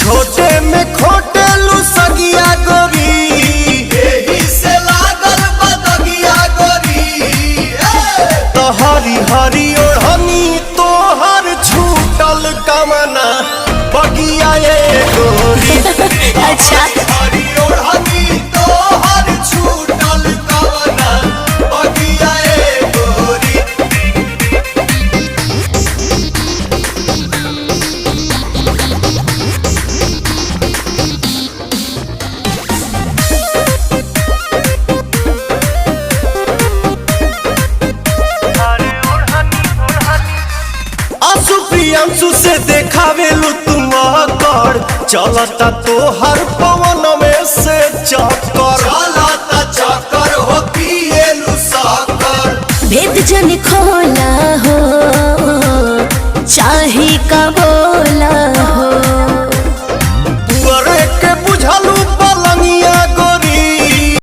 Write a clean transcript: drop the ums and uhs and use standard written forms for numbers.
छोटे में खोटेलू सगिया गोरी, एही से लागल बदगिया गोरी। तो हरी हरी ओढ़नी तोहर छूटल कमना बगिया ये गोरी। अच्छा हरी ओढ़नी तोहर छूटल कवना बगिया ए गोरी। आंसू प्रियांशु से देखावेलू तुम कर, चलता तोहर पवन में से चक्कर। चलता चक्कर हो पिएलु साकर। भेद जन खोल